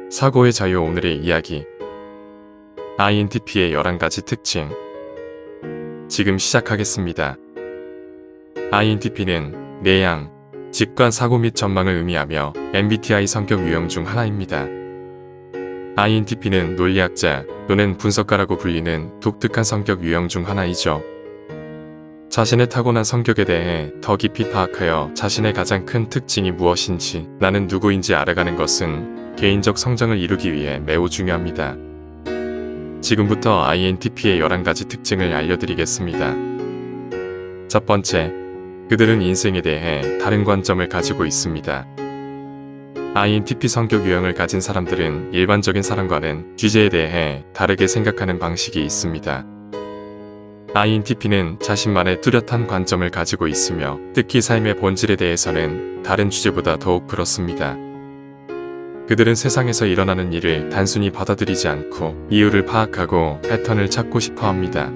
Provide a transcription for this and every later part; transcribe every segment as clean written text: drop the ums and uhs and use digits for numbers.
사고의 자유. 오늘의 이야기. INTP의 11가지 특징. 지금 시작하겠습니다. INTP는 내향, 직관 사고 및 전망을 의미하며 MBTI 성격 유형 중 하나입니다. INTP는 논리학자 또는 분석가라고 불리는 독특한 성격 유형 중 하나이죠. 자신의 타고난 성격에 대해 더 깊이 파악하여 자신의 가장 큰 특징이 무엇인지, 나는 누구인지 알아가는 것은 개인적 성장을 이루기 위해 매우 중요합니다. 지금부터 INTP의 11가지 특징을 알려드리겠습니다. 첫 번째, 그들은 인생에 대해 다른 관점을 가지고 있습니다. INTP 성격 유형을 가진 사람들은 일반적인 사람과는 주제에 대해 다르게 생각하는 방식이 있습니다. INTP는 자신만의 뚜렷한 관점을 가지고 있으며 특히 삶의 본질에 대해서는 다른 주제보다 더욱 그렇습니다. 그들은 세상에서 일어나는 일을 단순히 받아들이지 않고 이유를 파악하고 패턴을 찾고 싶어 합니다.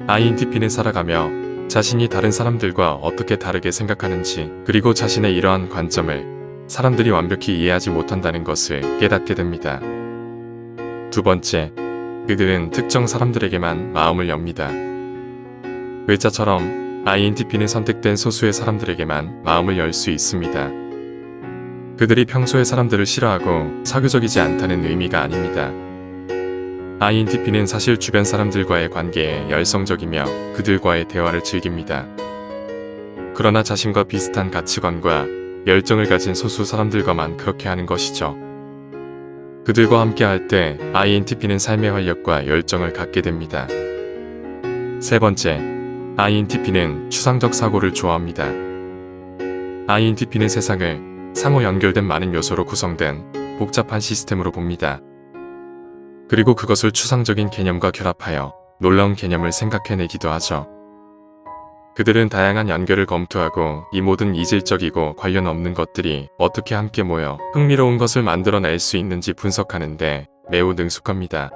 INTP는 살아가며 자신이 다른 사람들과 어떻게 다르게 생각하는지, 그리고 자신의 이러한 관점을 사람들이 완벽히 이해하지 못한다는 것을 깨닫게 됩니다. 두 번째, 그들은 특정 사람들에게만 마음을 엽니다. 글자처럼 INTP는 선택된 소수의 사람들에게만 마음을 열 수 있습니다. 그들이 평소에 사람들을 싫어하고 사교적이지 않다는 의미가 아닙니다. INTP는 사실 주변 사람들과의 관계에 열성적이며 그들과의 대화를 즐깁니다. 그러나 자신과 비슷한 가치관과 열정을 가진 소수 사람들과만 그렇게 하는 것이죠. 그들과 함께 할 때 INTP는 삶의 활력과 열정을 갖게 됩니다. 세 번째, INTP는 추상적 사고를 좋아합니다. INTP는 세상을 상호 연결된 많은 요소로 구성된 복잡한 시스템으로 봅니다. 그리고 그것을 추상적인 개념과 결합하여 놀라운 개념을 생각해내기도 하죠. 그들은 다양한 연결을 검토하고 이 모든 이질적이고 관련 없는 것들이 어떻게 함께 모여 흥미로운 것을 만들어낼 수 있는지 분석하는데 매우 능숙합니다.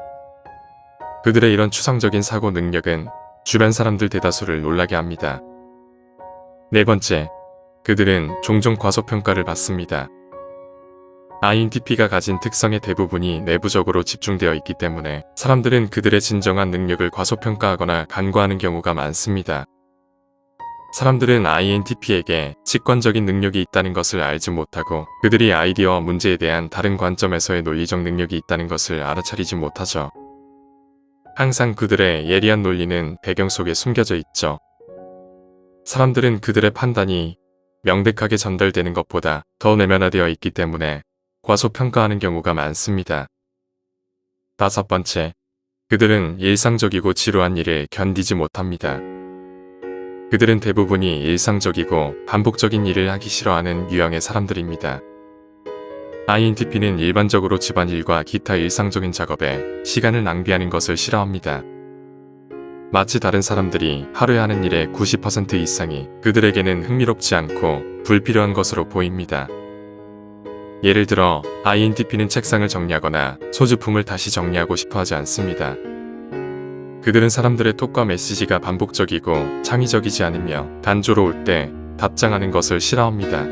그들의 이런 추상적인 사고 능력은 주변 사람들 대다수를 놀라게 합니다. 네 번째, 그들은 종종 과소평가를 받습니다. INTP가 가진 특성의 대부분이 내부적으로 집중되어 있기 때문에 사람들은 그들의 진정한 능력을 과소평가하거나 간과하는 경우가 많습니다. 사람들은 INTP에게 직관적인 능력이 있다는 것을 알지 못하고 그들이 아이디어와 문제에 대한 다른 관점에서의 논리적 능력이 있다는 것을 알아차리지 못하죠. 항상 그들의 예리한 논리는 배경 속에 숨겨져 있죠. 사람들은 그들의 판단이 명백하게 전달되는 것보다 더 내면화되어 있기 때문에 과소평가하는 경우가 많습니다. 다섯 번째, 그들은 일상적이고 지루한 일을 견디지 못합니다. 그들은 대부분이 일상적이고 반복적인 일을 하기 싫어하는 유형의 사람들입니다. INTP는 일반적으로 집안일과 기타 일상적인 작업에 시간을 낭비하는 것을 싫어합니다. 마치 다른 사람들이 하루에 하는 일의 90% 이상이 그들에게는 흥미롭지 않고 불필요한 것으로 보입니다. 예를 들어 INTP는 책상을 정리하거나 소지품을 다시 정리하고 싶어 하지 않습니다. 그들은 사람들의 톡과 메시지가 반복적이고 창의적이지 않으며 단조로울 때 답장하는 것을 싫어합니다.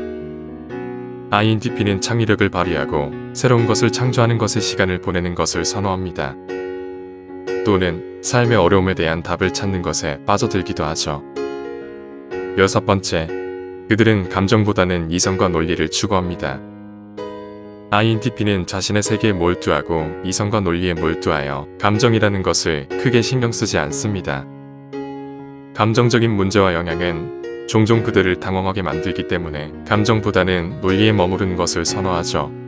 INTP는 창의력을 발휘하고 새로운 것을 창조하는 것에 시간을 보내는 것을 선호합니다. 또는 삶의 어려움에 대한 답을 찾는 것에 빠져들기도 하죠. 여섯 번째, 그들은 감정보다는 이성과 논리를 추구합니다. INTP는 자신의 세계에 몰두하고 이성과 논리에 몰두하여 감정이라는 것을 크게 신경 쓰지 않습니다. 감정적인 문제와 영향은 종종 그들을 당황하게 만들기 때문에 감정보다는 논리에 머무르는 것을 선호하죠.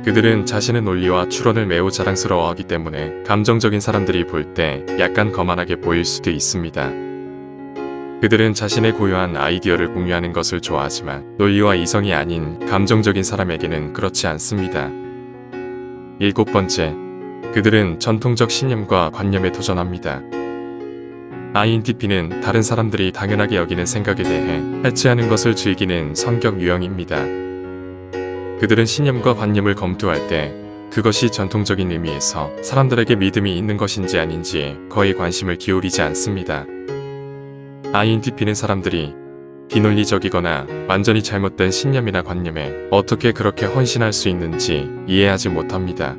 그들은 자신의 논리와 추론을 매우 자랑스러워하기 때문에 감정적인 사람들이 볼 때 약간 거만하게 보일 수도 있습니다. 그들은 자신의 고유한 아이디어를 공유하는 것을 좋아하지만 논리와 이성이 아닌 감정적인 사람에게는 그렇지 않습니다. 일곱 번째, 그들은 전통적 신념과 관념에 도전합니다. INTP는 다른 사람들이 당연하게 여기는 생각에 대해 해체하는 것을 즐기는 성격 유형입니다. 그들은 신념과 관념을 검토할 때 그것이 전통적인 의미에서 사람들에게 믿음이 있는 것인지 아닌지에 거의 관심을 기울이지 않습니다. INTP는 사람들이 비논리적이거나 완전히 잘못된 신념이나 관념에 어떻게 그렇게 헌신할 수 있는지 이해하지 못합니다.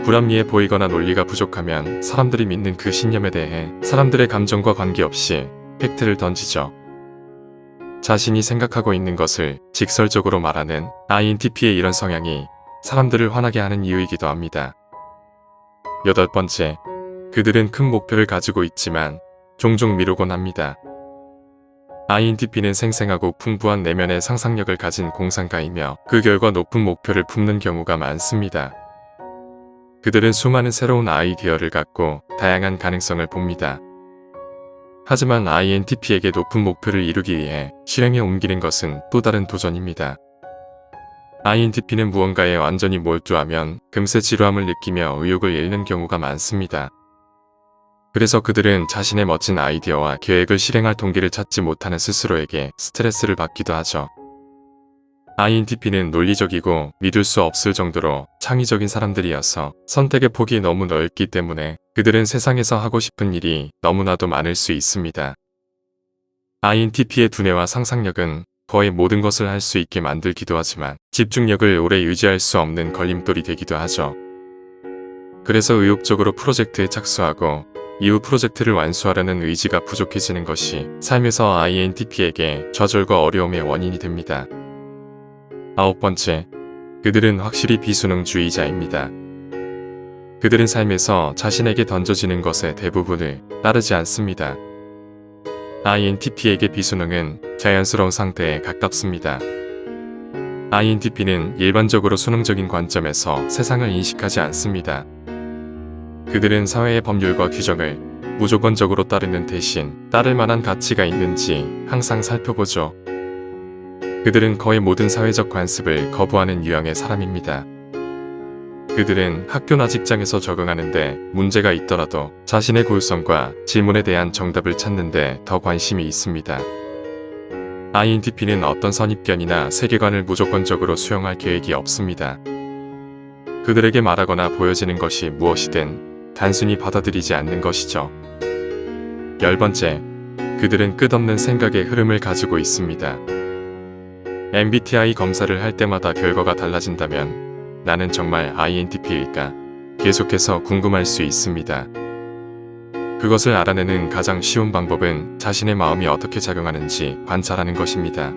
불합리해 보이거나 논리가 부족하면 사람들이 믿는 그 신념에 대해 사람들의 감정과 관계없이 팩트를 던지죠. 자신이 생각하고 있는 것을 직설적으로 말하는 INTP의 이런 성향이 사람들을 화나게 하는 이유이기도 합니다. 8번째, 그들은 큰 목표를 가지고 있지만 종종 미루곤 합니다. INTP는 생생하고 풍부한 내면의 상상력을 가진 공상가이며 그 결과 높은 목표를 품는 경우가 많습니다. 그들은 수많은 새로운 아이디어를 갖고 다양한 가능성을 봅니다. 하지만 INTP에게 높은 목표를 이루기 위해 실행에 옮기는 것은 또 다른 도전입니다. INTP는 무언가에 완전히 몰두하면 금세 지루함을 느끼며 의욕을 잃는 경우가 많습니다. 그래서 그들은 자신의 멋진 아이디어와 계획을 실행할 동기를 찾지 못하는 스스로에게 스트레스를 받기도 하죠. INTP는 논리적이고 믿을 수 없을 정도로 창의적인 사람들이어서 선택의 폭이 너무 넓기 때문에 그들은 세상에서 하고 싶은 일이 너무나도 많을 수 있습니다. INTP의 두뇌와 상상력은 거의 모든 것을 할 수 있게 만들기도 하지만 집중력을 오래 유지할 수 없는 걸림돌이 되기도 하죠. 그래서 의욕적으로 프로젝트에 착수하고 이후 프로젝트를 완수하려는 의지가 부족해지는 것이 삶에서 INTP에게 좌절과 어려움의 원인이 됩니다. 9번째, 그들은 확실히 비수능주의자입니다. 그들은 삶에서 자신에게 던져지는 것의 대부분을 따르지 않습니다. INTP에게 비수능은 자연스러운 상태에 가깝습니다. INTP는 일반적으로 수능적인 관점에서 세상을 인식하지 않습니다. 그들은 사회의 법률과 규정을 무조건적으로 따르는 대신 따를 만한 가치가 있는지 항상 살펴보죠. 그들은 거의 모든 사회적 관습을 거부하는 유형의 사람입니다. 그들은 학교나 직장에서 적응하는데 문제가 있더라도 자신의 고유성과 질문에 대한 정답을 찾는 데 더 관심이 있습니다. INTP는 어떤 선입견이나 세계관을 무조건적으로 수용할 계획이 없습니다. 그들에게 말하거나 보여지는 것이 무엇이든 단순히 받아들이지 않는 것이죠. 10번째, 그들은 끝없는 생각의 흐름을 가지고 있습니다. MBTI 검사를 할 때마다 결과가 달라진다면 나는 정말 INTP일까? 계속해서 궁금할 수 있습니다. 그것을 알아내는 가장 쉬운 방법은 자신의 마음이 어떻게 작용하는지 관찰하는 것입니다.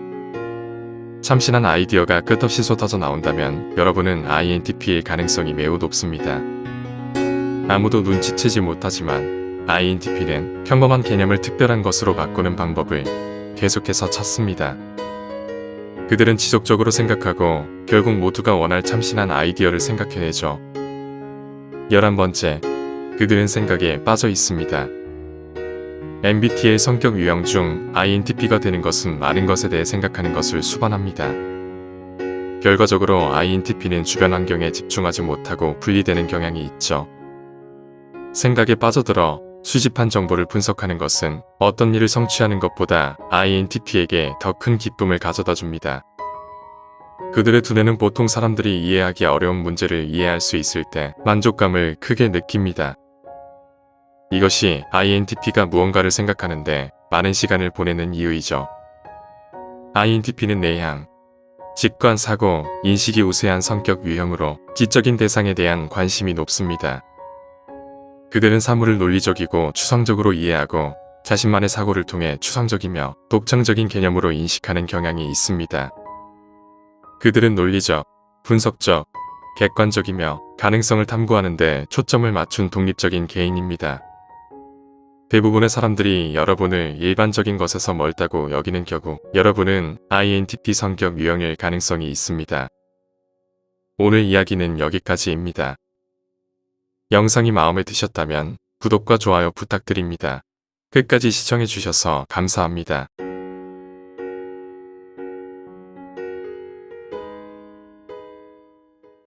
참신한 아이디어가 끝없이 쏟아져 나온다면 여러분은 INTP일 가능성이 매우 높습니다. 아무도 눈치채지 못하지만 INTP는 평범한 개념을 특별한 것으로 바꾸는 방법을 계속해서 찾습니다. 그들은 지속적으로 생각하고 결국 모두가 원할 참신한 아이디어를 생각해내죠. 11번째, 그들은 생각에 빠져 있습니다. MBTI 성격 유형 중 INTP가 되는 것은 많은 것에 대해 생각하는 것을 수반합니다. 결과적으로 INTP는 주변 환경에 집중하지 못하고 분리되는 경향이 있죠. 생각에 빠져들어 수집한 정보를 분석하는 것은 어떤 일을 성취하는 것보다 INTP에게 더 큰 기쁨을 가져다 줍니다. 그들의 두뇌는 보통 사람들이 이해하기 어려운 문제를 이해할 수 있을 때 만족감을 크게 느낍니다. 이것이 INTP가 무언가를 생각하는데 많은 시간을 보내는 이유이죠. INTP는 내향, 직관, 사고, 인식이 우세한 성격 유형으로 지적인 대상에 대한 관심이 높습니다. 그들은 사물을 논리적이고 추상적으로 이해하고 자신만의 사고를 통해 추상적이며 독창적인 개념으로 인식하는 경향이 있습니다. 그들은 논리적, 분석적, 객관적이며 가능성을 탐구하는 데 초점을 맞춘 독립적인 개인입니다. 대부분의 사람들이 여러분을 일반적인 것에서 멀다고 여기는 경우 여러분은 INTP 성격 유형일 가능성이 있습니다. 오늘 이야기는 여기까지입니다. 영상이 마음에 드셨다면 구독과 좋아요 부탁드립니다. 끝까지 시청해주셔서 감사합니다.